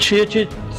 6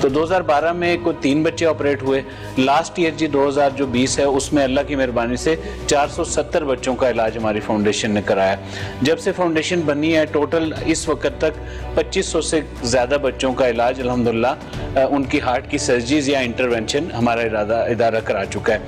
تو 2012 میں کوئی 3 بچے آپریٹ ہوئے. لاسٹ ایئر جی 2020 ہے اس میں اللہ کی مہربانی سے 470 بچوں کا علاج ہماری فاؤنڈیشن نے کرایا. جب سے فاؤنڈیشن بنی ہے ٹوٹل اس وقت تک 2500 سے زیادہ بچوں کا علاج الحمدللہ ان کی ہارٹ کی سرجریز یا انٹرونشن ہمارا ادارہ کرا چکا ہے.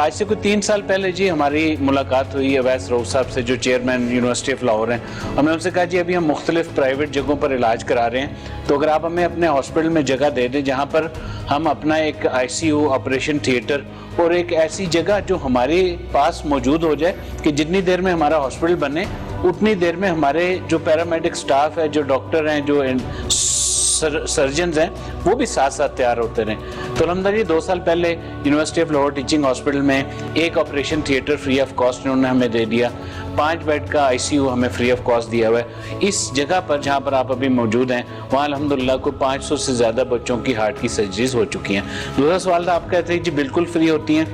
آج سے کوئی 3 سال پہلے جی ہماری ملاقات ہوئی اویس رؤف صاحب سے جو چیئرمین یونیورسٹی آف لاہور ہیں. ہم نے ان سے کہا جی ابھی ہم مختلف پرائیویٹ جگہوں پر علاج کرا رہے ہیں, تو اگر آپ ہمیں اپنے ہاسپٹل میں جگہ دے دیں جہاں پر ہم اپنا ایک آئی سی یو, آپریشن تھیٹر اور ایک ایسی جگہ جو ہمارے پاس موجود ہو جائے کہ جتنی دیر میں ہمارا ہاسپٹل بنے اتنی دیر میں ہمارے جو پیرامیڈک سٹاف ہے, جو ڈاکٹر ہیں, جو سرجنز ہیں, وہ بھی ساتھ ساتھ تیار ہوتے رہیں. تو الحمدللہ 2 سال پہلے university of Lahore teaching hospital میں ایک operation theatre free of cost انہوں نے ہمیں دے دیا. 5 بیڈ کا آئی سی یو ہمیں فری آف کاسٹ دیا ہوا ہے. اس جگہ پر جہاں پر آپ ابھی موجود ہیں وہاں الحمدللہ کوئی 500 سے زیادہ بچوں کی ہارٹ کی سرجریز ہو چکی ہیں. دوسرا سوال تھا آپ کہتے ہیں جی بالکل فری ہوتی ہیں,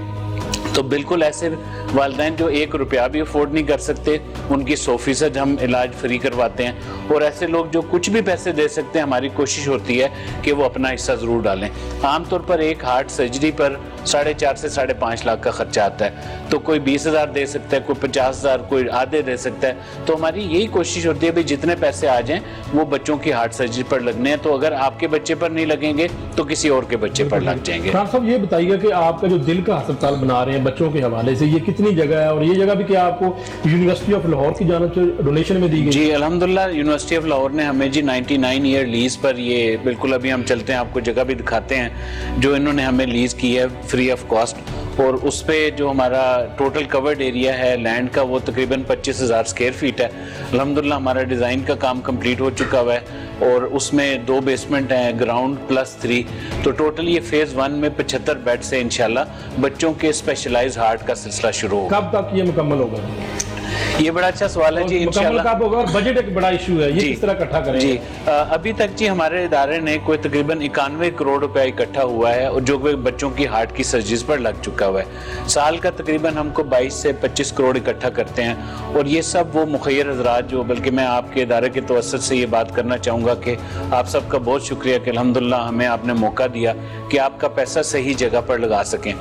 تو بالکل ایسے والدین جو 1 روپیہ بھی افورڈ نہیں کر سکتے ان کی 100% ہم علاج فری کرواتے ہیں, اور ایسے لوگ جو کچھ بھی پیسے دے سکتے ہیں ہماری کوشش ہوتی ہے کہ وہ اپنا حصہ ضرور ڈالیں. عام طور پر ایک ہارٹ سرجری پر 4.5 سے 5.5 لاکھ کا خرچہ آتا ہے, تو کوئی 20,000 دے سکتا ہے, کوئی 50,000, کوئی آدھے دے سکتا ہے. تو ہماری یہی کوشش ہوتی ہے بھی جتنے پیسے آ جائیں وہ بچوں کی ہارٹ سرجری پر لگنے ہیں. تو اگر آپ کے بچے پر نہیں لگیں گے تو کسی اور کے بچے پر لگ جائیں گے. ڈاکٹر صاحب یہ بتائیے کہ آپ کا جو دل کا ہسپتال بنا رہے ہیں بچوں کے حوالے سے, یہ کتنی جگہ ہے, اور یہ جگہ بھی کیا آپ کو یونیورسٹی آف لاہور کی جانب سے ڈونیشن میں دی گئی؟ جی الحمدللہ یونیورسٹی آف لاہور نے ہمیں جی 99 ایئر لیز پر, یہ بالکل ابھی ہم چلتے ہیں آپ کو جگہ بھی دکھاتے ہیں جو انہوں نے ہمیں لیز کی ہے فری آف کاسٹ, اور اس پہ جو ہمارا ٹوٹل کورڈ ایریا ہے لینڈ کا وہ تقریباً 25,000 اسکوائر فیٹ ہے. الحمدللہ ہمارا ڈیزائن کا کام کمپلیٹ ہو چکا ہوا ہے, اور اس میں 2 بیسمنٹ ہیں, گراؤنڈ پلس 3. تو ٹوٹل یہ فیز 1 میں 75 بیڈ سے انشاءاللہ بچوں کے اسپیشلائز ہارٹ کا سلسلہ شروع ہوگا. کب تک یہ مکمل ہوگا؟ یہ بڑا اچھا سوال ہے جی. مکمل کب ہوگا, اور بجٹ ایک بڑا ایشو ہے, یہ کس طرح اکٹھا کریں گے؟ جی ابھی تک جی ہمارے ادارے نے کوئی تقریباً 91 کروڑ روپے اکٹھا ہوا ہے, اور جو بچوں کی ہارٹ کی سرجریز پر لگ چکا ہوا ہے. سال کا تقریباً ہم کو 22 سے 25 کروڑ اکٹھا کرتے ہیں, اور یہ سب وہ مخیر حضرات جو, بلکہ میں آپ کے ادارے کے توسط سے یہ بات کرنا چاہوں گا کہ آپ سب کا بہت شکریہ کہ الحمدللہ ہمیں آپ نے موقع دیا کہ آپ کا پیسہ صحیح جگہ پر لگا سکیں.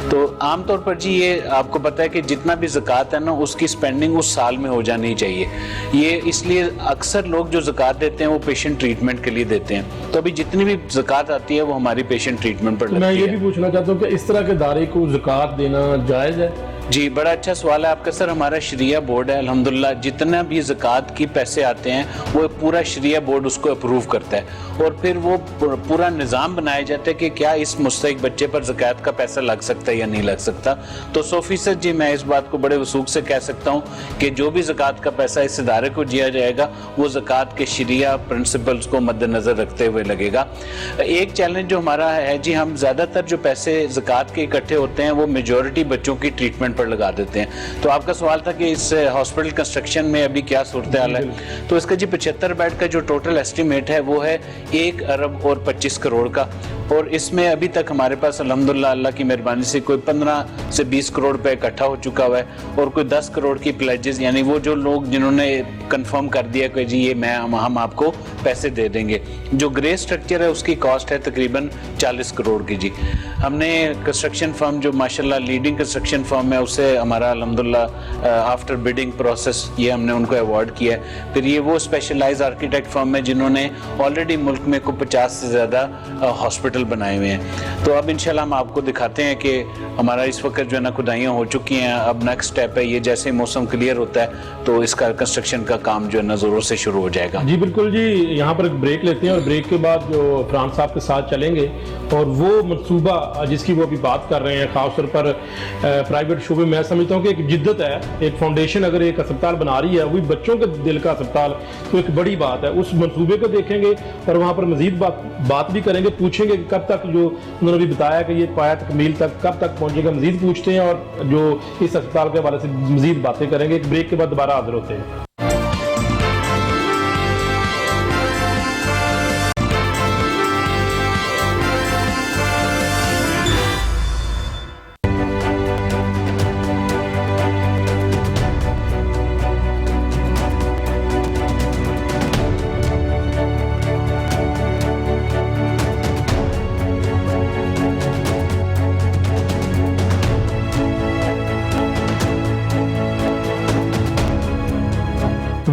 تو عام طور پر جی یہ آپ کو پتہ ہے کہ جتنا بھی زکوٰۃ ہے نا اس کی سپینڈنگ اس سال میں ہو جانی چاہیے. یہ اس لیے اکثر لوگ جو زکوٰۃ دیتے ہیں وہ پیشنٹ ٹریٹمنٹ کے لیے دیتے ہیں, تو ابھی جتنی بھی زکوٰۃ آتی ہے وہ ہماری پیشنٹ ٹریٹمنٹ پر لگتی ہے. میں یہ بھی پوچھنا چاہتا ہوں کہ اس طرح کے ادارے کو زکوٰۃ دینا جائز ہے؟ جی بڑا اچھا سوال ہے آپ کا سر. ہمارا شریعہ بورڈ ہے الحمدللہ, جتنا بھی زکوٰۃ کی پیسے آتے ہیں وہ پورا شریعہ بورڈ اس کو اپروو کرتا ہے, اور پھر وہ پورا نظام بنایا جاتا ہے کہ کیا اس مستحق بچے پر زکوٰۃ کا پیسہ لگ سکتا ہے یا نہیں لگ سکتا. تو 100% جی میں اس بات کو بڑے وثوق سے کہہ سکتا ہوں کہ جو بھی زکوٰۃ کا پیسہ اس ادارے کو دیا جائے گا وہ زکوٰۃ کے شریعہ پرنسپلز کو مد نظر رکھتے ہوئے لگے گا. ایک چیلنج جو ہمارا ہے جی, ہم زیادہ تر جو پیسے زکوٰۃ کے اکٹھے ہوتے ہیں وہ میجورٹی بچوں کی ٹریٹمنٹ پر لگا دیتے ہیں. تو آپ کا سوال تھا کہ اس ہاسپٹل کنسٹرکشن میں ابھی کیا صورتحال ہے, تو اس کا جی 75 بیڈ کا جو ٹوٹل ایسٹیمیٹ ہے وہ ہے 1 ارب اور 25 کروڑ کا, اور اس میں ابھی تک ہمارے پاس الحمدللہ اللہ کی مہربانی سے کوئی 15 سے 20 کروڑ روپے اکٹھا ہو چکا ہوا ہے, اور کوئی 10 کروڑ کی پلیجز, یعنی وہ جو لوگ جنہوں نے کنفرم کر دیا کہ جی یہ ہم آپ کو پیسے دے دیں گے. جو گرے سٹرکچر ہے اس کی کاسٹ ہے تقریباً 40 کروڑ کی. جی ہم نے کنسٹرکشن فرم جو ماشاءاللہ لیڈنگ کنسٹرکشن فرم ہے اسے ہمارا الحمدللہ آفٹر بیڈنگ پروسیس یہ ہم نے ان کو ایوارڈ کیا ہے. پھر یہ وہ اسپیشلائز آرکیٹیکٹ فرم ہے جنہوں نے آلریڈی ملک میں کوئی 50 سے زیادہ ہاسپٹل بنائے ہوئے ہیں. تو اب انشاءاللہ ہم آپ کو دکھاتے ہیں کہ ہمارا اس وقت جو ہے نا کھدائیاں ہو چکی ہیں. اب نیکسٹ سٹیپ ہے یہ, جیسے موسم کلیئر ہوتا ہے تو اس کا کنسٹرکشن کا کام جو ہے نا زوروں سے شروع ہو جائے گا. جی بالکل جی, یہاں پر ایک بریک لیتے ہیں, اور بریک کے بعد جو فرحان صاحب کے ساتھ چلیں گے, اور وہ منصوبہ جس کی وہ ابھی بات کر رہے ہیں خاص طور پر پرائیویٹ شعبے میں سمجھتا ہوں کہ ایک جدت ہے. ایک فاؤنڈیشن اگر ایک اسپتال بنا رہی ہے, وہی بچوں کے دل کا اسپتال, تو ایک بڑی بات ہے. اس منصوبے کو دیکھیں گے اور وہاں پر مزید بات بھی کریں گے, پوچھیں گے کہ کب تک, جو انہوں نے بھی بتایا کہ یہ پایا تکمیل تک کب تک پہنچے گا, مزید پوچھتے ہیں, اور جو اس اسپتال کے حوالے سے مزید باتیں کریں گے. ایک بریک کے بعد دوبارہ حاضر ہوتے ہیں.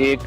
1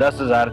10,000,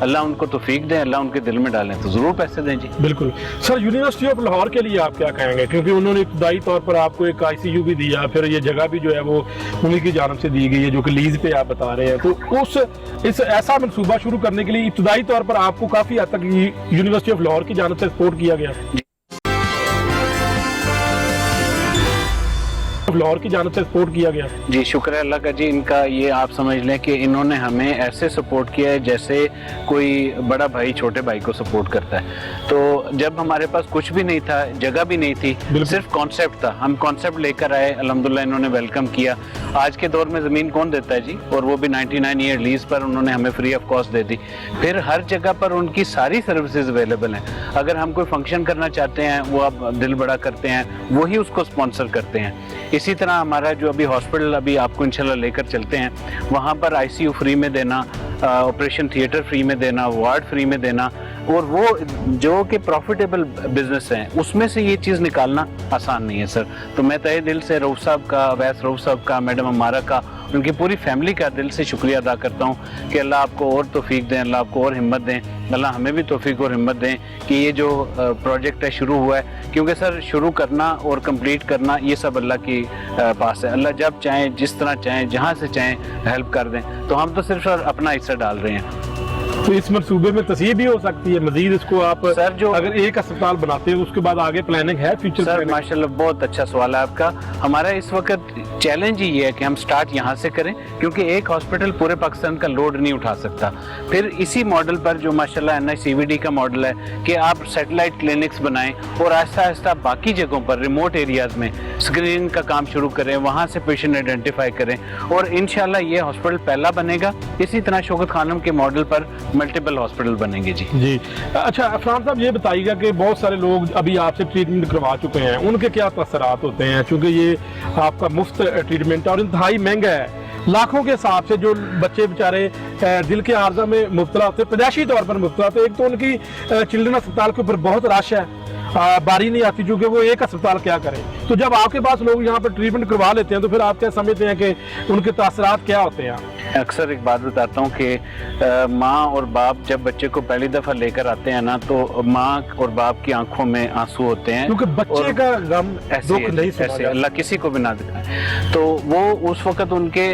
اللہ ان کو توفیق دیں, اللہ ان کے دل میں ڈالیں تو ضرور پیسے دیں جی. بالکل سر, یونیورسٹی آف لاہور کے لیے آپ کیا کہیں گے, کیونکہ انہوں نے ابتدائی طور پر آپ کو ایک ICU بھی دیا, پھر یہ جگہ بھی جو ہے وہ انہیں کی جانب سے دی گئی ہے جو کہ لیز پہ آپ بتا رہے ہیں, تو اس ایسا منصوبہ شروع کرنے کے لیے ابتدائی طور پر آپ کو کافی حد تک یونیورسٹی آف لاہور کی جانب سے سپورٹ کیا گیا, لاہور کی جانب سے سپورٹ کیا گیا؟ جی شکر ہے اللہ کا جی. ان کا یہ آپ سمجھ لیں کہ انہوں نے ہمیں ایسے سپورٹ کیا ہے جیسے کوئی بڑا بھائی چھوٹے بھائی کو سپورٹ کرتا ہے. تو جب ہمارے پاس کچھ بھی نہیں تھا, جگہ بھی نہیں تھی, صرف کانسیپٹ تھا, ہم کانسیپٹ لے کر آئے, الحمدللہ انہوں نے ویلکم کیا. آج کے دور میں زمین کون دیتا ہے جی, اور وہ بھی 99 ایئر لیز پر انہوں نے ہمیں فری آف کاسٹ دے دی. پھر ہر جگہ پر ان کی ساری سروسز اویلیبل ہیں. اگر ہم کوئی فنکشن کرنا چاہتے ہیں, وہ آپ دل بڑا کرتے ہیں, وہی اس کو سپانسر کرتے ہیں. اسی طرح ہمارا جو ابھی ہاسپٹل ابھی آپ کو انشاءاللہ لے کر چلتے ہیں, وہاں پر ICU فری میں دینا, آپریشن تھیٹر فری میں دینا, وارڈ فری میں دینا, اور وہ جو کہ پروفیٹیبل بزنس ہیں اس میں سے یہ چیز نکالنا آسان نہیں ہے سر. تو میں تہہ دل سے رؤوف صاحب کا, اویس رؤوف صاحب کا, میڈم امارہ کا, ان کی پوری فیملی کا دل سے شکریہ ادا کرتا ہوں کہ اللہ آپ کو اور توفیق دیں, اللہ آپ کو اور ہمت دیں, اللہ ہمیں بھی توفیق اور ہمت دیں کہ یہ جو پروجیکٹ ہے شروع ہوا ہے, کیونکہ سر شروع کرنا اور کمپلیٹ کرنا یہ سب اللہ کی پاس ہے. اللہ جب چاہیں, جس طرح چاہیں, جہاں سے چاہیں ہیلپ کر دیں. تو ہم تو صرف سر اپنا حصہ ڈال رہے ہیں. تو اس منصوبے میں تصحیح بھی ہو سکتی ہے مزید, اس کو آپ سر جو اگر ایک اسپتال بناتے ہیں اس کے بعد آگے پلاننگ ہے فیوچر؟ سر ماشاءاللہ بہت اچھا سوال ہے آپ کا. ہمارا اس وقت چیلنج ہی یہ ہے کہ ہم سٹارٹ یہاں سے کریں, کیونکہ ایک ہاسپٹل پورے پاکستان کا لوڈ نہیں اٹھا سکتا. پھر اسی ماڈل پر جو ماشاءاللہ NICVD کا ماڈل ہے کہ آپ سیٹلائٹ کلینکس بنائیں اور آہستہ آہستہ باقی جگہوں پر ریموٹ ایریاز میں اسکریننگ کا کام شروع کریں, وہاں سے پیشنٹ آئیڈینٹیفائی کریں, اور انشاءاللہ یہ ہاسپٹل پہلا بنے گا. اسی طرح شوکت خانم کے ماڈل پر ملٹیپل ہاسپٹل بنیں گے جی. جی اچھا عفان صاحب, یہ بتائیے گا کہ بہت سارے لوگ ابھی آپ سے ٹریٹمنٹ کروا چکے ہیں, ان کے کیا تاثرات ہوتے ہیں, چونکہ یہ آپ کا مفت ٹریٹمنٹ اور انتہائی مہنگا ہے, لاکھوں کے حساب سے جو بچے بیچارے دل کے عارضہ میں مبتلا ہوتے ہیں, پیدائشی طور پر مبتلا ہوتے ہیں, ایک تو ان کی چلڈرن اسپتال کے اوپر بہت رش ہے, باری نہیں آتی چونکہ وہ ایک اسپتال کیا کریں. تو جب آپ کے پاس لوگ یہاں پر ٹریٹمنٹ کروا لیتے ہیں تو پھر آپ کیا سمجھتے ہیں کہ ان کے تاثرات کیا ہوتے ہیں؟ اکثر ایک بات بتاتا ہوں کہ ماں اور باپ جب بچے کو پہلی دفعہ لے کر آتے ہیں نا, تو ماں اور باپ کی آنکھوں میں آنسو ہوتے ہیں, کیونکہ بچے کا غم دکھ نہیں سنا ایسے اللہ کسی کو بھی نہ دکھائے. تو وہ اس وقت ان کے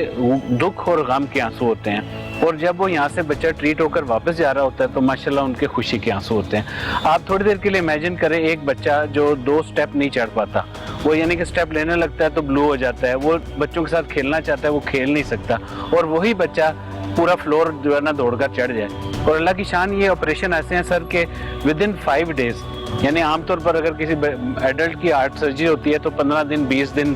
دکھ اور غم کے آنسو ہوتے ہیں, اور جب وہ یہاں سے بچہ ٹریٹ ہو کر واپس جا رہا ہوتا ہے تو ماشاءاللہ ان کے خوشی کے آنسو ہوتے ہیں. آپ تھوڑی دیر کے لیے امیجن کریں, ایک بچہ جو 2 سٹیپ نہیں چڑھ پاتا, وہ یعنی کہ سٹیپ لینے لگتا ہے تو بلو ہو جاتا ہے, وہ بچوں کے ساتھ کھیلنا چاہتا ہے, وہ کھیل نہیں سکتا, اور وہی بچہ پورا فلور جو ہے نا دوڑ کر چڑھ جائے. اور اللہ کی شان یہ آپریشن ایسے ہیں سر کہ ودن 5 days, یعنی عام طور پر اگر کسی ایڈلٹ کی ہارٹ سرجری ہوتی ہے تو 15 دن 20 دن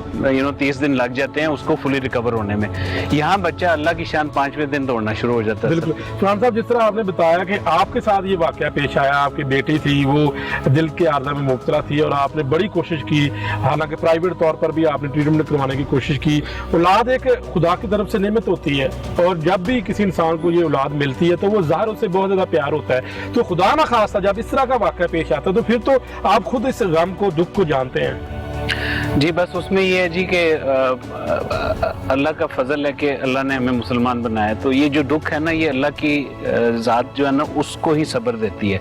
30 دن لگ جاتے ہیں اس کو فلی ریکور ہونے میں. یہاں بچہ اللہ کی شان 5ویں دن دوڑنا شروع ہو جاتا ہے. بالکل فرحان صاحب, جس طرح آپ نے بتایا کہ آپ کے ساتھ یہ واقعہ پیش آیا, آپ کی بیٹی تھی وہ دل کے عارضہ میں مبتلا تھی اور آپ نے بڑی کوشش کی, حالانکہ پرائیویٹ طور پر بھی آپ نے ٹریٹمنٹ کروانے کی کوشش کی. اولاد ایک خدا کی طرف سے نعمت ہوتی ہے, اور جب بھی کسی انسان کو یہ اولاد ملتی ہے تو وہ ظاہر اس سے بہت زیادہ پیار ہوتا ہے. تو خدا نہ خواستہ جب اس طرح کا واقعہ پیش آتا ہے تو پھر تو آپ خود اس غم کو, دکھ کو جانتے ہیں. جی بس اس میں یہ ہے جی کہ اللہ کا فضل ہے کہ اللہ نے ہمیں مسلمان بنایا ہے, تو یہ جو دکھ ہے نا یہ اللہ کی ذات جو ہے نا اس کو ہی صبر دیتی ہے.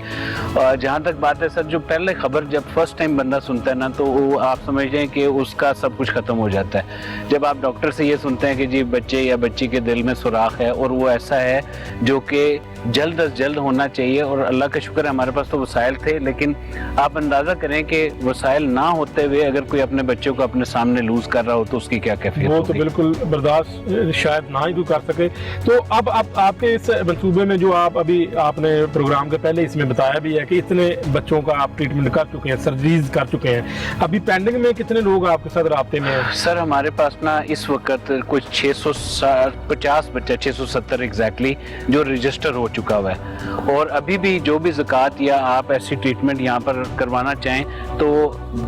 جہاں تک بات ہے سر, جو پہلے خبر جب فرسٹ ٹائم بندہ سنتا ہے نا تو وہ آپ سمجھ لیں کہ اس کا سب کچھ ختم ہو جاتا ہے. جب آپ ڈاکٹر سے یہ سنتے ہیں کہ جی بچے یا بچی کے دل میں سوراخ ہے اور وہ ایسا ہے جو کہ جلد از جلد ہونا چاہیے, اور اللہ کا شکر ہے ہمارے پاس تو وسائل تھے, لیکن آپ اندازہ کریں کہ وسائل نہ ہوتے ہوئے اگر کوئی اپنے بچوں کو اپنے سامنے لوز کر رہا ہو تو اس کی کیا کیفیت ہوگی. وہ تو بالکل برداشت شاید نہ ہی تو کر سکے. تو اب آپ کے اس منصوبے میں جو آپ نے پروگرام کے پہلے اس میں بتایا بھی ہے کہ اتنے بچوں کا آپ ٹریٹمنٹ کر چکے ہیں, سرجریز کر چکے ہیں, ابھی پینڈنگ میں کتنے لوگ آپ کے ساتھ رابطے میں ہیں؟ سر ہمارے پاس نا اس وقت کچھ 650 بچہ 670 ایگزیکٹلی جو رجسٹر ہو چکا ہوا ہے, اور ابھی بھی جو بھی زکوٰۃ یا آپ ایسی ٹریٹمنٹ یہاں پر کروانا چاہیں تو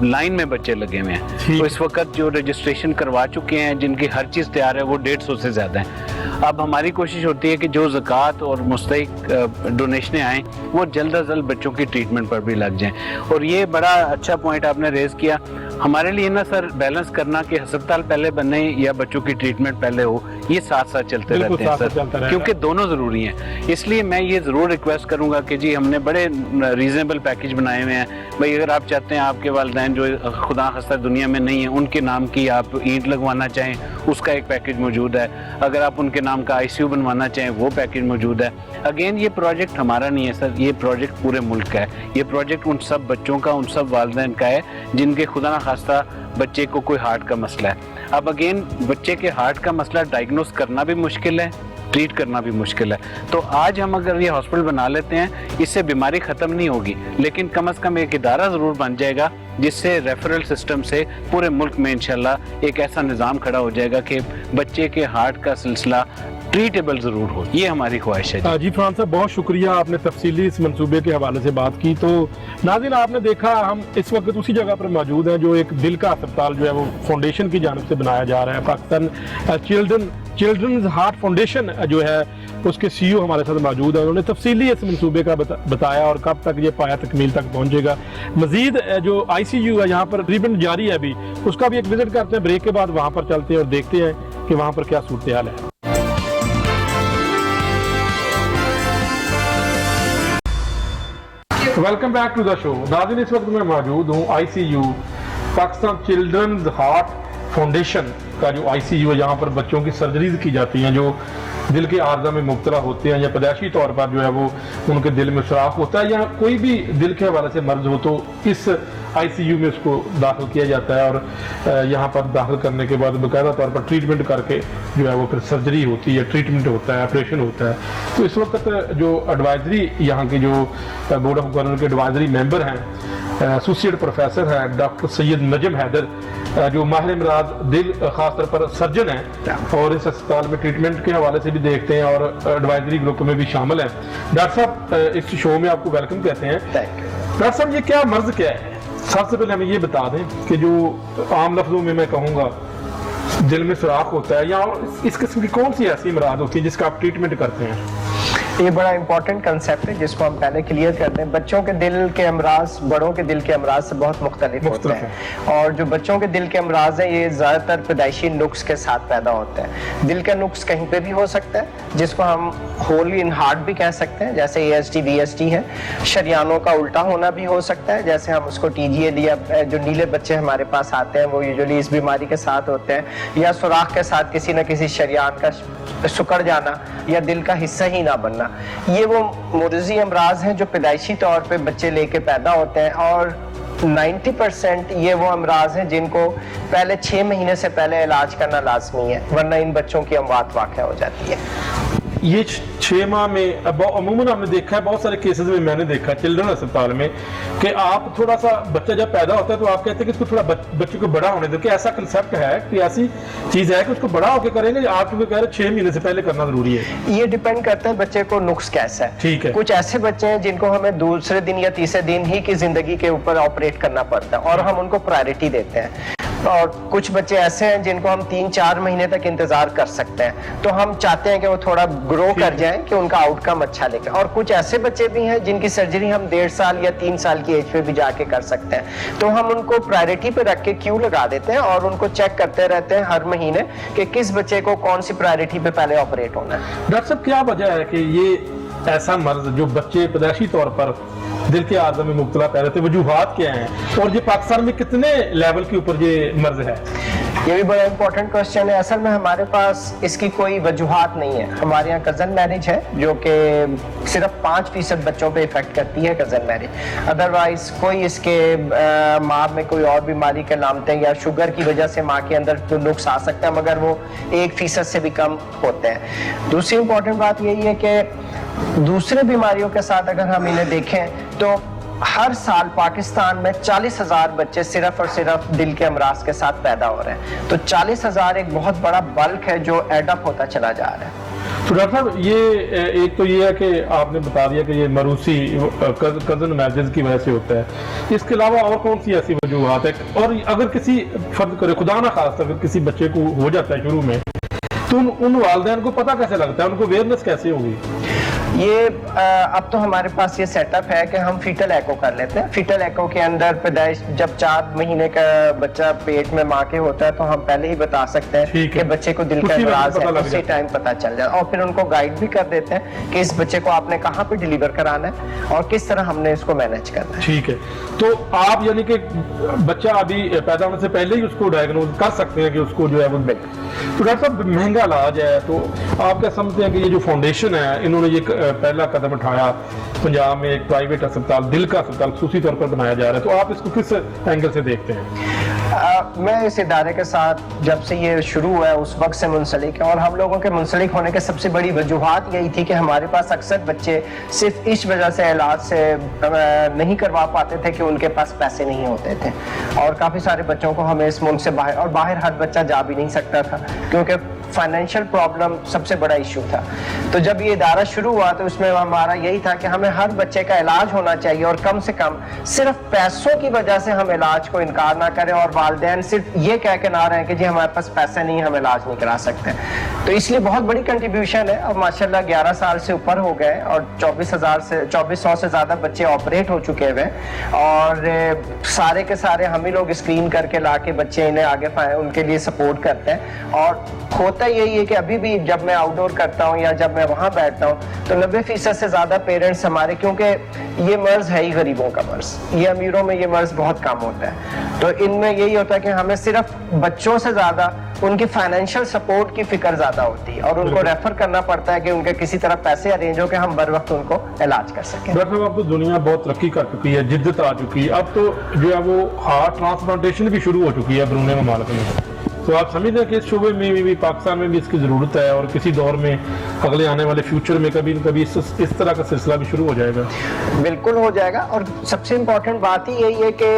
لائن میں بچے لگے ہوئے ہیں. تو اس وقت جو رجسٹریشن کروا چکے ہیں جن کی ہر چیز تیار ہے وہ 150 سے زیادہ ہیں. اب ہماری کوشش ہوتی ہے کہ جو زکوٰۃ اور مستحق ڈونیشنیں آئیں وہ جلد از جلد بچوں کی ٹریٹمنٹ پر بھی لگ جائیں. اور یہ بڑا اچھا پوائنٹ آپ نے ریز کیا. ہمارے لیے نا سر بیلنس کرنا کہ ہسپتال پہلے بنے یا بچوں کی ٹریٹمنٹ پہلے ہو, یہ ساتھ ساتھ چلتے بالکل رہتے ہیں ساتھ ساتھ سر، چلتا رہے گا۔ کیونکہ دونوں ضروری ہیں۔ اس لیے میں یہ ضرور ریکویسٹ کروں گا کہ جی ہم نے بڑے ریزنیبل پیکج بنائے ہوئے ہیں بھائی، اگر آپ چاہتے ہیں آپ کے والدین جو خدا خستہ دنیا میں نہیں ہیں ان کے نام کی آپ اینٹ لگوانا چاہیں اس کا ایک پیکج موجود ہے، اگر آپ ان کے نام کا آئی سی یو بنوانا چاہیں وہ پیکج موجود ہے۔ اگین یہ پروجیکٹ ہمارا نہیں ہے سر، یہ پروجیکٹ پورے ملک کا ہے، یہ پروجیکٹ ان سب بچوں کا، ان سب والدین کا ہے جن کے خدا نخواستہ بچے کو کوئی ہارٹ کا مسئلہ ہے۔ اب اگین بچے کے ہارٹ کا مسئلہ ڈائگنوز کرنا بھی مشکل ہے، ٹریٹ کرنا بھی مشکل ہے، تو آج ہم اگر یہ ہاسپٹل بنا لیتے ہیں اس سے بیماری ختم نہیں ہوگی، لیکن کم از کم ایک ادارہ ضرور بن جائے گا جس سے ریفرل سسٹم سے پورے ملک میں انشاءاللہ ایک ایسا نظام کھڑا ہو جائے گا کہ بچے کے ہارٹ کا سلسلہ ٹریٹیبل ضرور ہو، یہ ہماری خواہش ہے۔ جی فرحان صاحب بہت شکریہ، آپ نے تفصیلی اس منصوبے کے حوالے سے بات کی۔ تو ناظرین آپ نے دیکھا ہم اس وقت اسی جگہ پر موجود ہیں جو ایک دل کا اسپتال جو ہے وہ فاؤنڈیشن کی جانب سے بنایا جا رہا ہے، پاکستان چلڈرنز ہارٹ فاؤنڈیشن جو ہے اس کے سی او ہمارے ساتھ موجود ہیں، انہوں نے تفصیلی اس منصوبے کا بتایا اور کب تک یہ پایہ تکمیل تک پہنچے گا۔ مزید جو آئی سی یو ہے یہاں پر ٹریٹمنٹ جاری ہے ابھی، اس کا بھی ایک وزٹ کرتے ہیں، بریک کے بعد وہاں پر چلتے ہیں اور دیکھتے ہیں کہ وہاں پر کیا صورتحال ہے۔ Welcome back to the show. ناظرین اس وقت میں موجود ہوں I C U Pakistan children's heart foundation کا جو آئی سی یو ہے، یہاں پر بچوں کی سرجریز کی جاتی ہیں جو دل کے عارضہ میں مبتلا ہوتے ہیں یا پیدائشی طور پر جو ہے وہ ان کے دل میں سوراخ ہوتا ہے یا کوئی بھی دل کے حوالے سے مرض ہو تو اس آئی سی یو میں اس کو داخل کیا جاتا ہے اور یہاں پر داخل کرنے کے بعد باقاعدہ طور پر ٹریٹمنٹ کر کے جو ہے وہ پھر سرجری ہوتی ہے، ٹریٹمنٹ ہوتا ہے، آپریشن ہوتا ہے۔ تو اس وقت جو ایڈوائزری یہاں کے جو بورڈ آف گورنر کے ایڈوائزری ممبر ہیں، ایسوسیٹ پروفیسر ہیں ڈاکٹر سید نجم حیدر جو ماہر امراض دل خاص طور پر سرجن ہیں اور اس اسپتال میں ٹریٹمنٹ کے حوالے سے بھی دیکھتے ہیں اور ایڈوائزری گروپ میں بھی شامل ہیں۔ ڈاکٹر صاحب اس شو میں آپ کو ویلکم کہتے ہیں۔ ڈاکٹر صاحب یہ کیا مرض کیا ہے؟ سب سے پہلے ہمیں یہ بتا دیں کہ جو عام لفظوں میں کہوں گا دل میں سوراخ ہوتا ہے یا اس قسم کی کون سی ایسی امراض ہوتی ہے جس کا آپ ٹریٹمنٹ کرتے ہیں؟ یہ بڑا امپورٹنٹ کنسیپٹ ہے جس کو ہم پہلے کلیئر کرتے ہیں۔ بچوں کے دل کے امراض بڑوں کے دل کے امراض سے بہت مختلف ہوتے ہیں، اور جو بچوں کے دل کے امراض ہیں یہ زیادہ تر پیدائشی نقص کے ساتھ پیدا ہوتے ہیں۔ دل کا نقص کہیں پہ بھی ہو سکتا ہے جس کو ہم ہول ان ہارٹ بھی کہہ سکتے ہیں، جیسے A S T V S T ہے۔ شریانوں کا الٹا ہونا بھی ہو سکتا ہے، جیسے ہم اس کو ٹی جی اے یا جو نیلے بچے ہمارے پاس آتے ہیں وہ یوزولی اس بیماری کے ساتھ ہوتے ہیں، یا سوراخ کے ساتھ کسی نہ کسی شریان کا سکڑ جانا یا دل کا حصہ ہی نہ بننا۔ یہ وہ مرضی امراض ہیں جو پیدائشی طور پہ بچے لے کے پیدا ہوتے ہیں، اور 90% یہ وہ امراض ہیں جن کو پہلے 6 مہینے سے پہلے علاج کرنا لازمی ہے، ورنہ ان بچوں کی اموات واقع ہو جاتی ہے۔ یہ 6 ماہ میں عموماً ہم نے دیکھا ہے بہت سارے کیسز میں نے دیکھا ہے چلڈرن اسپتال میں کہ آپ تھوڑا سا بچہ جب پیدا ہوتا ہے تو آپ کہتے ہیں کہ اس کو تھوڑا بچے کو بڑا ہونے دو، کہ ایسا کنسیپٹ ہے کہ ایسی چیز ہے کہ اس کو بڑا ہو کے کریں گے، آپ کیونکہ کہہ رہے 6 مہینے سے پہلے کرنا ضروری ہے؟ یہ ڈیپینڈ کرتا ہے بچے کو نقص کیسا ہے۔ ٹھیک ہے، کچھ ایسے بچے ہیں جن کو ہمیں دوسرے دن یا تیسرے دن ہی کی زندگی کے اوپر آپریٹ کرنا پڑتا ہے اور ہم ان کو پرائرٹی دیتے ہیں، اور کچھ بچے ایسے ہیں جن کو ہم 3-4 مہینے تک انتظار کر سکتے ہیں، تو ہم چاہتے ہیں کہ وہ تھوڑا گرو کر جائیں کہ ان کا آؤٹ کم اچھا لے کر۔ اور کچھ ایسے بچے بھی ہیں جن کی سرجری ہم 1.5 سال یا 3 سال کی ایج پہ بھی جا کے کر سکتے ہیں، تو ہم ان کو پرائرٹی پہ رکھ کے کیو لگا دیتے ہیں اور ان کو چیک کرتے رہتے ہیں ہر مہینے کہ کس بچے کو کون سی پرائرٹی پہ پہلے آپریٹ ہونا ہے۔ ڈاکٹر صاحب کیا وجہ ہے کہ یہ ایسا مرض جو بچے پیدائشی طور پر دل کے عارضہ میں مبتلا پہ رہتے ہیں، وجوہات کیا ہیں اور یہ پاکستان میں کتنے لیول کے اوپر یہ مرض ہے؟ یہ بھی بڑا امپورٹنٹ کوسچن ہے۔ اصل میں ہمارے پاس اس کی کوئی وجوہات نہیں ہے۔ ہمارے یہاں کزن میرج ہے جو کہ صرف 5% بچوں پہ افیکٹ کرتی ہے، کزن میرج۔ ادروائز کوئی اس کے ماں میں کوئی اور بیماری کے علامتیں یا شوگر کی وجہ سے ماں کے اندر جو نقص آ سکتا ہے، مگر وہ 1% سے بھی کم ہوتے ہیں۔ دوسری امپورٹنٹ بات یہی ہے کہ دوسرے بیماریوں کے ساتھ اگر ہم انہیں دیکھیں تو ہر سال پاکستان میں 40,000 بچے صرف اور صرف دل کے امراض کے ساتھ پیدا ہو رہے ہیں، تو 40,000 ایک بہت بڑا بلک ہے جو ایڈ اپ ہوتا چلا جا رہا ہے۔ تو ڈاکٹر صاحب یہ ایک تو یہ ہے کہ آپ نے بتا دیا کہ یہ موروثی کزن میرجز کی وجہ سے ہوتا ہے، اس کے علاوہ اور کون سی ایسی وجوہات ہے؟ اور اگر کسی فرض کرے خدا نہ خاص اگر کسی بچے کو ہو جاتا ہے شروع میں تو ان والدین کو پتہ کیسے لگتا ہے، ان کو اویئرنس کیسے ہوگی؟ یہ اب تو ہمارے پاس یہ سیٹ اپ ہے کہ ہم فیٹل ایکو کر لیتے ہیں. فیٹل ایکو کے اندر پیدائش جب 4 مہینے کا بچہ پیٹ میں ماں کے ہوتا ہے تو ہم پہلے ہی بتا سکتے ہیں کہ بچے کو دل کا امراض ہے, اسی ٹائم پتہ چل جائے, اور پھر ان کو گائیڈ بھی کر دیتے ہیں کہ اس بچے کو آپ نے کہاں پہ ڈیلیور کرانا ہے اور کس طرح ہم نے اس کو مینیج کرنا ہے. ٹھیک ہے, تو آپ یعنی کہ بچہ ابھی پیدا ہونے سے پہلے ہی اس کو ڈائگنوز کر سکتے ہیں کہ اس کو جو ہے وہ, تو ڈاکٹر صاحب مہنگا علاج ہے, تو آپ کیا سمجھتے ہیں کہ یہ جو فاؤنڈیشن ہے انہوں نے یہ پہلا قدم اٹھایا, پنجاب میں ایک پرائیویٹ اسپتال, دل کا اسپتال خصوصی طور پر بنایا جا رہا ہے, تو آپ اس کو کس اینگل سے دیکھتے ہیں؟ میں اس ادارے کے ساتھ جب سے یہ شروع ہوا ہے اس وقت سے منسلک ہے, اور ہم لوگوں کے منسلک ہونے کے سب سے بڑی وجوہات یہی تھی کہ ہمارے پاس اکثر بچے صرف اس وجہ سے علاج سے نہیں کروا پاتے تھے کہ ان کے پاس پیسے نہیں ہوتے تھے, اور کافی سارے بچوں کو ہمیں اس ملک سے باہر, اور باہر ہر بچہ جا بھی نہیں سکتا تھا کیونکہ فائنینشیل پرابلم سب سے بڑا ایشو تھا. تو جب یہ ادارہ شروع ہوا تو اس میں ہمارا یہی تھا کہ ہمیں ہر بچے کا علاج ہونا چاہیے, اور کم سے کم صرف پیسوں کی وجہ سے ہم علاج کو انکار نہ کریں, اور والدین صرف یہ کہہ کے نہ رہیں کہ جی ہمارے پاس پیسے نہیں, ہم علاج نہیں کرا سکتے. تو اس لیے بہت بڑی کنٹریبیوشن ہے. اب ماشاءاللہ 11 سال سے اوپر ہو گئے اور 2400 سے زیادہ بچے آپریٹ ہو چکے ہوئے, اور سارے کے سارے ہم ہی لوگ اسکرین کر کے لا کے بچے انہیں آگے ان کے لیے سپورٹ کرتے ہیں. اور ہوتا یہی ہے کہ ابھی بھی جب میں آؤٹ ڈور کرتا ہوں یا جب میں وہاں بیٹھتا ہوں تو 90% سے زیادہ پیرنٹس ہمارے, کیونکہ یہ مرض ہے ہی غریبوں کا مرض, یہ امیروں میں یہ مرض بہت کم ہوتا ہے, تو ان میں یہی ہوتا ہے کہ ہمیں صرف بچوں سے زیادہ ان کی فائنینشیل سپورٹ کی فکر زیادہ ہوتی ہے, اور ان کو ریفر کرنا پڑتا ہے کہ ان کے کسی طرح پیسے ارینج ہو کہ ہم بر وقت ان کو علاج کر سکیں. ڈاکٹر صاحب اب تو دنیا بہت ترقی کر چکی ہے, جدت آ چکی ہے, اب تو جو ہے وہ ہارٹ ٹرانسپلانٹیشن بھی شروع ہو چکی ہے بیرون ممالک میں, تو آپ سمجھتے ہیں کہ اس شعبے میں بھی پاکستان میں بھی اس کی ضرورت ہے, اور کسی دور میں اگلے آنے والے فیوچر میں کبھی نہ کبھی اس طرح کا سلسلہ بھی شروع ہو جائے گا؟ بالکل ہو جائے گا, اور سب سے امپورٹنٹ بات ہی یہی ہے کہ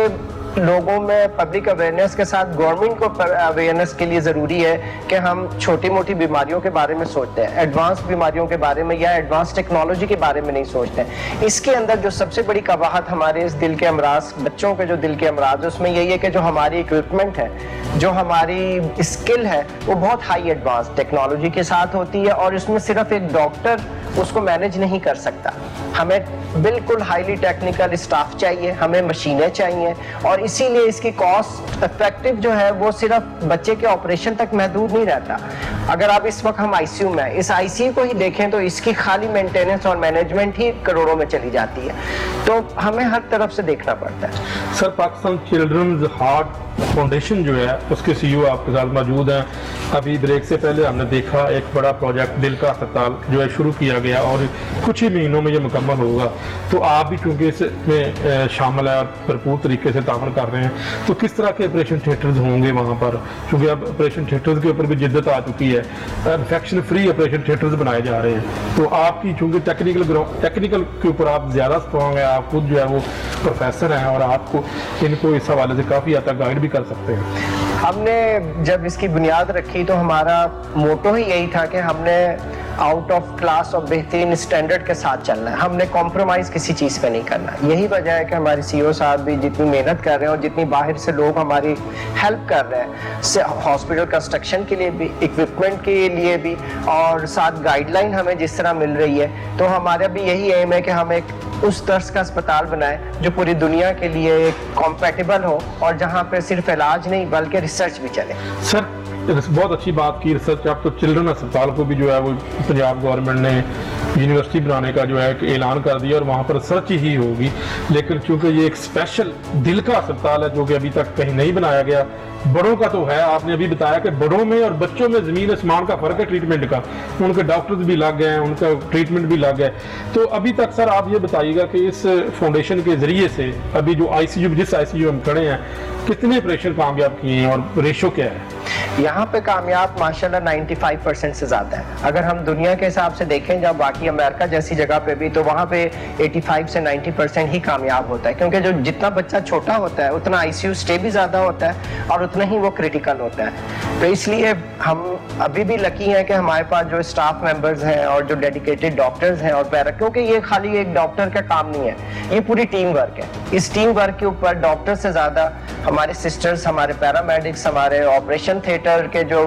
لوگوں میں پبلک اویئرنیس کے ساتھ گورنمنٹ کو اویئرنیس کے لیے ضروری ہے کہ ہم چھوٹی موٹی بیماریوں کے بارے میں سوچتے ہیں, ایڈوانس بیماریوں کے بارے میں یا ایڈوانس ٹیکنالوجی کے بارے میں نہیں سوچتے ہیں. اس کے اندر جو سب سے بڑی قباحت ہمارے اس دل کے امراض, بچوں کے جو دل کے امراض ہے, اس میں یہی ہے کہ جو ہماری اکوپمنٹ ہے, جو ہماری اسکل ہے, وہ بہت ہائی ایڈوانس ٹیکنالوجی کے ساتھ ہوتی ہے, اور اس میں صرف ایک ڈاکٹر اس کو مینیج نہیں کر سکتا. ہمیں بالکل ہائیلی ٹیکنیکل اسٹاف چاہیے, ہمیں مشینیں چاہیے, اور اسی لیے اس کی کاسٹ افیکٹو جو ہے وہ صرف بچے کے آپریشن تک محدود نہیں رہتا. اگر آپ اس وقت ہم آئی سی یو میں, اس آئی سی یو کو ہی دیکھیں تو اس کی خالی مینٹیننس اور مینجمنٹ ہی کروڑوں میں چلی جاتی ہے, تو ہمیں ہر طرف سے دیکھنا پڑتا ہے. سر, پاکستان چلڈرنز ہارٹ فاؤنڈیشن جو ہے اس کے سی ای او آپ کے ساتھ موجود ہیں. ابھی بریک سے پہلے ہم نے دیکھا ایک بڑا پروجیکٹ دل کا اسپتال جو ہے شروع کیا گیا, اور کچھ ہی مہینوں میں یہ مکمل ہوگا, تو آپ بھی چونکہ اس میں شامل ہے اور بھرپور طریقے سے تعاون کر رہے ہیں, تو کس طرح کے آپریشن تھیٹرز ہوں گے وہاں پر, کیونکہ اب آپریشن تھیٹرز کے اوپر بھی جدت آ چکی ہے, انفیکشن فری آپریشن تھیٹرز بنائے جا رہے ہیں, تو آپ کی چونکہ ٹیکنیکل کے اوپر آپ زیادہ اسٹرانگ ہیں, آپ خود جو ہے وہ پروفیسر ہیں, اور آپ کو ان کو اس حوالے سے کافی حد تک گائیڈ بھی کر سکتے ہیں. ہم نے جب اس کی بنیاد رکھی تو ہمارا موٹو ہی یہی تھا کہ ہم نے آؤٹ آف کلاس اور بہترین اسٹینڈرڈ کے ساتھ چلنا ہے, ہم نے کمپرومائز کسی چیز پہ نہیں کرنا. یہی وجہ ہے کہ ہمارے سی او صاحب بھی جتنی محنت کر رہے ہیں اور جتنی باہر سے لوگ ہماری ہیلپ کر رہے ہیں, ہاسپٹل کنسٹرکشن کے لیے بھی, اکوپمنٹ کے لیے بھی, اور ساتھ گائیڈ لائن ہمیں جس طرح مل رہی ہے, تو ہمارا بھی یہی ایم ہے کہ ہم ایک اس طرز کا اسپتال بنائیں جو پوری دنیا کے لیے ایک کمپیٹیبل ہو, اور جہاں پہ صرف علاج نہیں بلکہ ریسرچ بھی چلے. سر, بہت اچھی بات کی ریسرچ. اب تو چلڈرن اسپتال کو بھی جو ہے وہ پنجاب گورنمنٹ نے یونیورسٹی بنانے کا جو ہے کہ اعلان کر دیا, اور وہاں پر ریسرچ ہی ہوگی, لیکن چونکہ یہ ایک اسپیشل دل کا اسپتال ہے جو کہ ابھی تک کہیں نہیں بنایا گیا. بڑوں کا تو ہے, آپ نے ابھی بتایا کہ بڑوں میں اور بچوں میں زمین آسمان کا فرق ہے ٹریٹمنٹ کا, ان کے ڈاکٹرز بھی لگ گئے ہیں, ان کا ٹریٹمنٹ بھی لگ گئے. تو ابھی تک سر آپ یہ بتائیے گا کہ اس فاؤنڈیشن کے ذریعے سے ابھی جو آئی سی یو, جس آئی سی یو ہم کھڑے ہیں, کتنے آپریشن کامیاب کیے ہیں اور ریشو کیا ہے؟ یہاں پہ کامیاب ماشاءاللہ 95% سے زیادہ ہے. اگر ہم دنیا کے حساب سے دیکھیں, جب باقی امریکہ جیسی جگہ پہ بھی, تو وہاں پہ 85 سے 90% ہی کامیاب ہوتا ہے, کیونکہ جو جتنا بچہ چھوٹا ہوتا ہے اتنا آئی سی یو اسٹے بھی زیادہ ہوتا ہے, اور اتنا ہی وہ کریٹیکل ہوتا ہے. تو اس لیے ہم ابھی بھی لکی ہیں کہ ہمارے پاس جو اسٹاف ممبرز ہیں اور جو ڈیڈیکیٹڈ ڈاکٹرز ہیں, اور کیونکہ یہ خالی ایک ڈاکٹر کا کام نہیں ہے, یہ پوری ٹیم ورک ہے. اس ٹیم ورک کے اوپر ڈاکٹر سے زیادہ ہمارے سسٹرز, ہمارے پیرامیڈکس, ہمارے آپریشن تھیٹر آپریٹر کے جو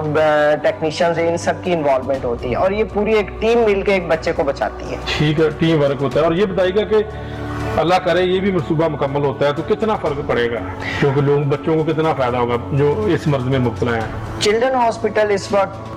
ٹیکنیشینز ہیں ان سب کی انوالومنٹ ہوتی ہے اور یہ پوری ایک ٹیم مل کے ایک بچے کو بچاتی ہے. ٹھیک ہے, ٹیم ورک ہوتا ہے. اور یہ بتائیے گا کہ اللہ کرے یہ بھی منصوبہ مکمل ہوتا ہے تو کتنا فرق پڑے گا, کیونکہ لوگ بچوں کو کتنا فائدہ ہوگا جو اس مرض میں مبتلا ہیں؟ چلڈرن ہاسپٹل اس وقت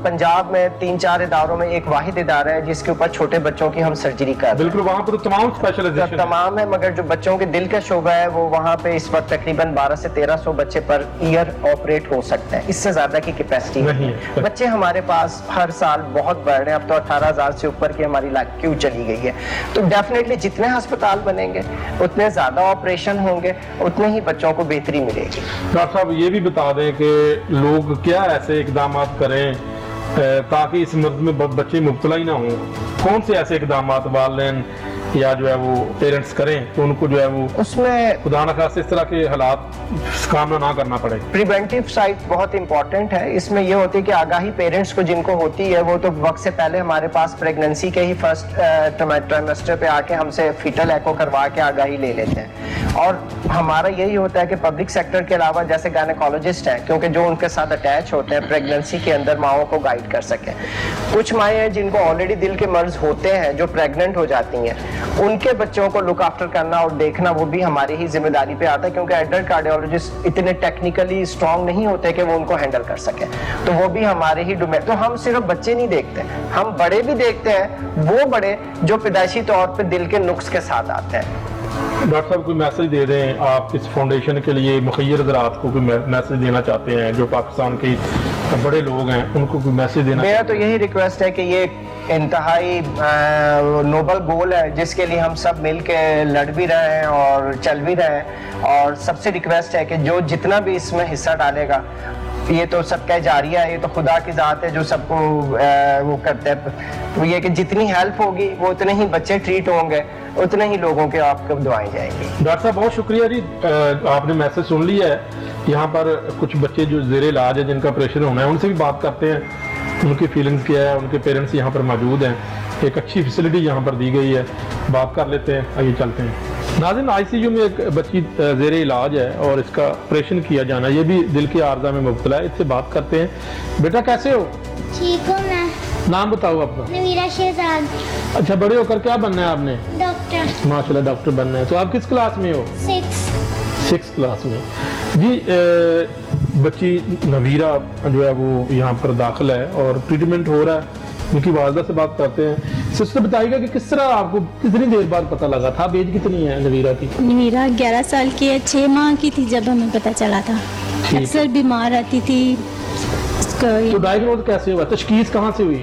پنجاب میں 3-4 اداروں میں ایک واحد ادارہ ہے جس کے اوپر چھوٹے بچوں کی ہم سرجری کر رہے ہیں. بالکل, وہاں پر تمام اسپیشلائزیشن تمام ہے, مگر جو بچوں کے دل کا شعبہ ہے وہ وہاں پہ اس وقت تقریباً 1200 سے 1300 بچے پر ایئر آپریٹ ہو سکتے ہیں, اس سے زیادہ کی کیپیسٹی نہیں ہے. بچے ہمارے پاس ہر سال بہت بڑھ رہے ہیں, اب تو 18,000 سے اوپر کی ہماری کیو چلی گئی ہے. تو ڈیفینیٹلی جتنے ہسپتال بنیں گے اتنے زیادہ آپریشن ہوں گے, اتنے ہی بچوں کو بہتری ملے گی. ڈاکٹر صاحب یہ بھی بتا دیں کہ لوگ کیا ایسے اقدامات کریں تاکہ اس مرض میں بچے مبتلا ہی نہ ہوں؟ کون سے ایسے اقدامات والدین یا جو ہے وہ پیرنٹس کریں تو ان کو جو ہے وہ اس میں خدا نخواستہ اس طرح کے حالات سامنا نہ کرنا پڑے؟ پریونٹیو سائٹ بہت امپورٹنٹ ہے. اس میں یہ ہوتی ہے کہ آگاہی پیرنٹس کو جن کو ہوتی ہے وہ تو وقت سے پہلے ہمارے پاس پریگننسی کے ہی فرسٹ ٹرائمیسٹر پہ آ کے ہم سے فیٹل ایکو کروا کے آگاہی لے لیتے ہیں. اور ہمارا یہی ہوتا ہے کہ پبلک سیکٹر کے علاوہ جیسے گائنیکولوجسٹ ہیں, کیونکہ جو ان کے ساتھ اٹیچ ہوتے ہیں پریگننسی کے اندر ماؤں کو گائیڈ کر سکیں. کچھ مائیں ہیں جن کو آلریڈی دل کے مرض ہوتے ہیں جو پریگننٹ ہو جاتی ہیں, ان کے بچوں کو لک آفٹر کرنا اور دیکھنا وہ بھی ہماری ہی ذمہ داری پہ آتا ہے, کیونکہ ایڈلٹ کارڈیولوجسٹ اتنے ٹیکنیکلی اسٹرانگ نہیں ہوتے کہ وہ ان کو ہینڈل کر سکیں. تو وہ بھی ہمارے ہی ڈومین. تو ہم صرف بچے نہیں دیکھتے, ہم بڑے بھی دیکھتے ہیں, وہ بڑے جو پیدائشی طور پہ دل کے نقص کے ساتھ آتے ہیں. ڈاکٹر صاحب کوئی میسج دے دیں آپ اس فاؤنڈیشن کے لیے, مخیر حضرات کو کوئی میسج دینا چاہتے ہیں جو پاکستان کے بڑے لوگ ہیں ان کو کوئی میسج دینا؟ میرا تو یہی ریکویسٹ ہے کہ یہ انتہائی نوبل گول ہے جس کے لیے ہم سب مل کے لڑ بھی رہے ہیں اور چل بھی رہے ہیں. اور سب سے ریکویسٹ ہے کہ جو جتنا بھی اس میں حصہ ڈالے گا, یہ تو صدقہ جاریہ ہے, یہ تو خدا کی ذات ہے جو سب کو وہ کرتے ہیں. وہ یہ کہ جتنی ہیلپ ہوگی وہ اتنے ہی بچے ٹریٹ ہوں گے, اتنے ہی لوگوں کے آپ کو دعائیں جائیں گی. ڈاکٹر صاحب بہت شکریہ جی, آپ نے میسج سن لیا ہے. یہاں پر کچھ بچے جو زیر علاج ہے جن کا آپریشن ہونا ہے ان سے بھی بات کرتے ہیں, ان کی فیلنگز کیا ہے. ان کے پیرنٹس یہاں پر موجود ہیں, ایک اچھی فیسلٹی یہاں پر دی گئی ہے, بات کر لیتے ہیں. آئیے چلتے ہیں. ناظرین, آئی سی یو میں ایک بچی زیر علاج ہے اور اس کا آپریشن کیا جانا, یہ بھی دل کے عارضہ میں مبتلا ہے. اس سے بات کرتے ہیں. بیٹا کیسے ہو؟ ٹھیک ہوں میں. نام بتاؤ آپ کا. نویرہ شہزاد. اچھا, بڑے ہو کر کیا بننا ہے آپ نے؟ ڈاکٹر. ماشاءاللہ ڈاکٹر بننا ہے. تو آپ کس کلاس میں ہو؟ 6 کلاس میں. جی, بچی نویرہ جو ہے وہ یہاں پر داخل ہے اور ٹریٹمنٹ ہو رہا ہے. ان کی والدہ سے بات کرتے ہیں. سسٹر بتائیے گا کہ کس طرح آپ کو کتنی دیر بعد پتہ لگا تھا؟ ایج کتنی ہے نویرہ کی؟ نویرہ 11 سال کی ہے, 6 ماہ کی تھی جب ہمیں پتہ چلا تھا. اکثر بیمار رہتی تھی. تو ڈائگنوز کیسے ہوا, تشخیص کہاں سے ہوئی؟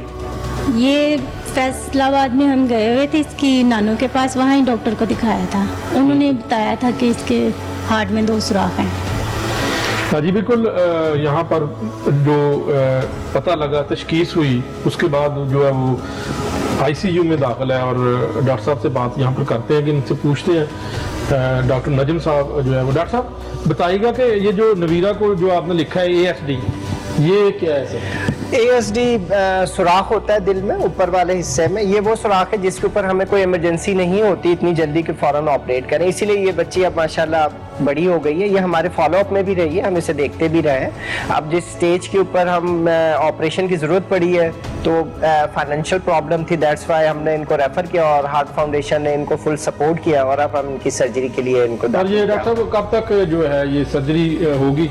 یہ فیصل آباد میں ہم گئے ہوئے تھے اس کی نانوں کے پاس, وہاں ہی ڈاکٹر کو دکھایا تھا. انہوں نے بتایا تھا کہ اس کے ہارٹ میں 2 سوراخ ہیں. جی بالکل, یہاں پر جو پتہ لگا, تشخیص ہوئی, اس کے بعد جو ہے وہ آئی سی یو میں داخل ہے. اور ڈاکٹر صاحب سے بات یہاں پر کرتے ہیں کہ ان سے پوچھتے ہیں. ڈاکٹر نجم صاحب جو ہے وہ, ڈاکٹر صاحب بتائیے گا کہ یہ جو نویرہ کو جو آپ نے لکھا ہے ASD, یہ کیا ہے سر؟ ASD سوراخ ہوتا ہے دل میں اوپر والے حصے میں. یہ وہ سوراخ ہے جس کے اوپر ہمیں کوئی ایمرجنسی نہیں ہوتی اتنی جلدی کہ فوراً آپریٹ کریں. اسی لیے یہ بچی اب ماشاءاللہ بڑی ہو گئی ہے. یہ ہمارے فالو اپ میں بھی رہی ہے, ہم اسے دیکھتے بھی رہے ہیں. اب جس سٹیج کے اوپر ہم آپریشن کی ضرورت پڑی ہے تو فائنینشیل پرابلم تھی, دیٹس وائی ہم نے ان کو ریفر کیا اور ہارٹ فاؤنڈیشن نے ان کو فل سپورٹ کیا اور اب ہم ان کی سرجری کے لیے ان کو. اور یہ ڈاکٹر صاحب کب تک جو ہے یہ سرجری ہوگی؟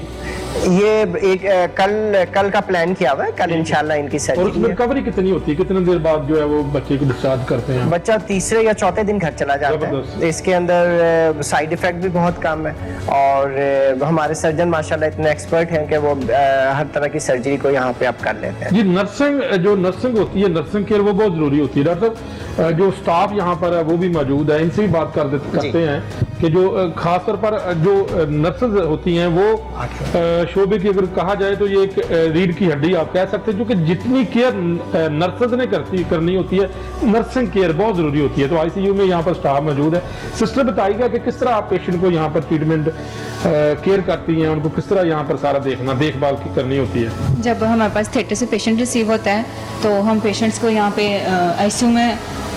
یہ ایک کل کا پلان کیا ہوا ہے, کل انشاءاللہ ان کی سرجری. اور اس میں ریکوری کتنی ہوتی ہے, کتنے دیر بعد جو ہے وہ بچے کو ڈسچارج کرتے ہیں؟ بچہ 3 یا 4 دن گھر چلا جاتا ہے. اس کے اندر سائیڈ ایفیکٹ بھی بہت کم ہے اور ہمارے سرجن ماشاءاللہ اتنے ایکسپرٹ ہیں کہ وہ ہر طرح کی سرجری کو یہاں پہ اب کر لیتے ہیں. جی, نرسنگ ہوتی ہے, نرسنگ کیئر وہ بہت ضروری ہوتی ہے. ڈاکٹر صاحب جو سٹاف یہاں پر ہے وہ بھی موجود ہے, ان سے بھی بات کرتے ہیں کہ جو خاص طور پر جو نرسز ہوتی ہیں وہ شعبے کی اگر کہا جائے تو یہ ایک ریڑھ کی ہڈی آپ کہہ سکتے ہیں, کیونکہ جتنی کیئر نرسز نے کرنی ہوتی ہے, نرسنگ کیئر بہت ضروری ہوتی ہے. تو آئی سی یو میں یہاں پر سٹاف موجود ہے. سسٹر بتائیے گا کہ کس طرح آپ پیشنٹ کو یہاں پر ٹریٹمنٹ کیئر کرتی ہیں, ان کو کس طرح یہاں پر سارا دیکھ بھال کی کرنی ہوتی ہے؟ جب ہمارے پاس تھیٹر سے پیشنٹ ریسیو ہوتا ہے تو ہم پیشنٹس کو یہاں پہ آئی سی یو میں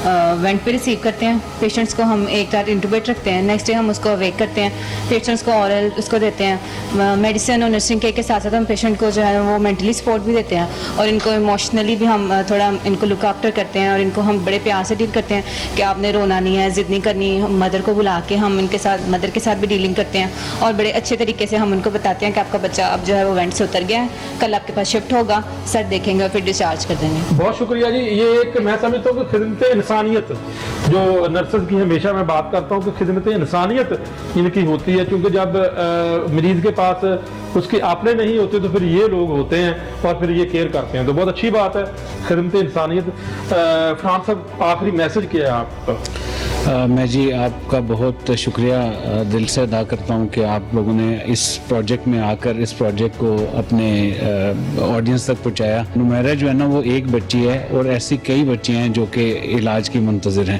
وینٹ پہ ریسیو کرتے ہیں پیشنٹس کو. ہم ایک رات انٹوبیٹ رکھتے ہیں, نیکسٹ ڈے ہم اس کو اویک کرتے ہیں, پیشنٹس کو اورل اس کو دیتے ہیں. میڈیسن اور نرسنگ کیئر کے ساتھ ساتھ ہم پیشنٹ کو جو ہے وہ مینٹلی سپورٹ بھی دیتے ہیں, اور ان کو ایموشنلی بھی ہم تھوڑا ان کو لک آفٹر کرتے ہیں, اور ان کو ہم بڑے پیار سے ڈیل کرتے ہیں کہ آپ نے رونا نہیں ہے, ضد نہیں کرنی. مدر کو بلا کے ہم ان کے ساتھ مدر کے ساتھ بھی ڈیلنگ کرتے ہیں, اور بڑے اچھے طریقے سے ہم ان کو بتاتے ہیں کہ آپ کا بچہ اب جو ہے وہ وینٹ سے اتر گیا ہے, کل آپ کے پاس شفٹ ہوگا, سر دیکھیں گے اور پھر ڈسچارج کر دیں گے. بہت شکریہ جی. یہ ایک میں سمجھتا ہوں کہ خدمت انسانیت جو نرسز کی ہمیشہ میں بات کرتا ہوں کہ خدمت انسانیت ان کی ہوتی ہے, کیونکہ جب مریض کے پاس اس کے اپنے نہیں ہوتے تو پھر یہ لوگ ہوتے ہیں اور پھر یہ کیئر کرتے ہیں, تو بہت اچھی بات ہے خدمت انسانیت. فرحان صاحب آخری میسج کیا ہے آپ کا؟ میں جی آپ کا بہت شکریہ دل سے ادا کرتا ہوں کہ آپ لوگوں نے اس پروجیکٹ میں آ کر اس پروجیکٹ کو اپنے آڈینس تک پہنچایا. نمیرہ جو ہے نا وہ ایک بچی ہے, اور ایسی کئی بچیاں ہیں جو کہ علاج کی منتظر ہیں,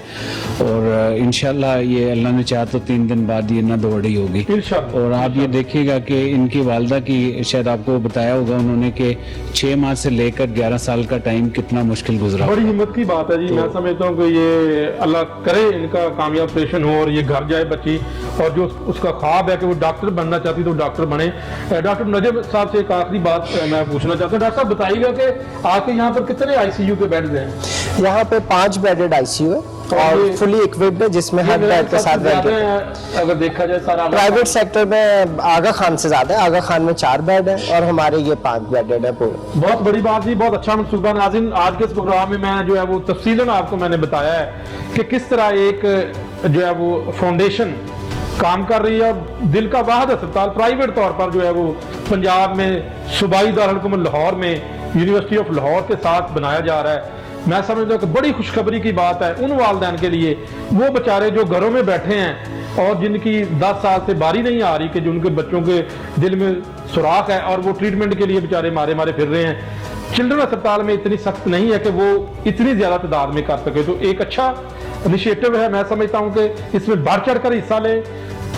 اور انشاءاللہ یہ اللہ نے چاہا تو 3 دن بعد یہ نہ دوڑی ہوگی. اور آپ یہ دیکھیے گا کہ ان کی والدہ کی شاید آپ کو بتایا ہوگا انہوں نے کہ 6 ماہ سے لے کر 11 سال کا ٹائم کتنا مشکل گزرا. بڑی ہمت کی بات ہے جی. میں سمجھتا ہوں کہ یہ اللہ کرے ان کا کامیاب آپریشن ہو اور یہ گھر جائے بچی, اور جو اس کا خواب ہے کہ وہ ڈاکٹر بننا چاہتی تو ڈاکٹر بنے. ڈاکٹر نجم صاحب سے ایک آخری بات میں پوچھنا چاہتا ہوں. ڈاکٹر صاحب بتائیے گا کہ آپ کے یہاں پر کتنے آئی سی یو کے بیڈز ہیں؟ یہاں پہ 5 بیڈڈ آئی سی یو ہے اور فلی اکوپڈ ہے, جس میں ہر بیڈ کے ساتھ اگر دیکھا جائے سارا پرائیویٹ سیکٹر میں آغا خان سے زیادہ ہے. آغا خان میں 4 بیڈ ہیں اور ہمارے یہ 5 بیڈڈ ہے پورے. بہت بڑی بات جی, بہت اچھا منصوبہ. ناظرین آج کے اس پروگرام میں میں جو ہے وہ تفصیلاً آپ کو میں نے بتایا ہے کہ کس طرح ایک جو ہے وہ فاؤنڈیشن کام کر رہی ہے, اور دل کا واحد اسپتال پرائیویٹ طور پر جو ہے وہ پنجاب میں صوبائی دارالحکومت لاہور میں یونیورسٹی آف لاہور کے ساتھ بنایا جا رہا ہے. میں سمجھتا ہوں کہ بڑی خوشخبری کی بات ہے ان والدین کے لیے, وہ بیچارے جو گھروں میں بیٹھے ہیں اور جن کی 10 سال سے باری نہیں آ رہی کہ جن کے بچوں کے دل میں سوراخ ہے, اور وہ ٹریٹمنٹ کے لیے بیچارے مارے پھر رہے ہیں. چلڈرن اسپتال میں اتنی سخت نہیں ہے کہ وہ اتنی زیادہ تعداد میں کر سکے, تو ایک اچھا انیشیٹو ہے. میں سمجھتا ہوں کہ اس میں بڑھ چڑھ کر حصہ لیں.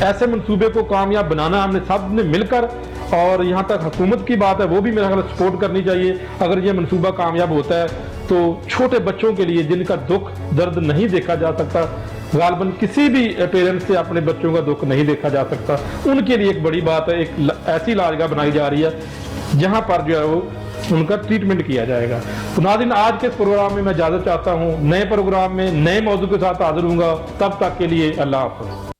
ایسے منصوبے کو کامیاب بنانا ہم نے سب نے مل کر, اور یہاں تک حکومت کی بات ہے وہ بھی میرا خیال سپورٹ کرنی چاہیے. اگر یہ منصوبہ کامیاب ہوتا ہے تو چھوٹے بچوں کے لیے جن کا دکھ درد نہیں دیکھا جا سکتا, غالباً کسی بھی پیرنٹس سے اپنے بچوں کا دکھ نہیں دیکھا جا سکتا, ان کے لیے ایک بڑی بات ہے. ایک ایسی علاجگاہ بنائی جا رہی ہے جہاں پر جو ہے وہ ان کا ٹریٹمنٹ کیا جائے گا. تو ناظرین آج کے اس پروگرام میں اجازت چاہتا ہوں. نئے پروگرام میں نئے موضوع کے ساتھ حاضر ہوں گا. تب تک کے لیے اللہ حافظ.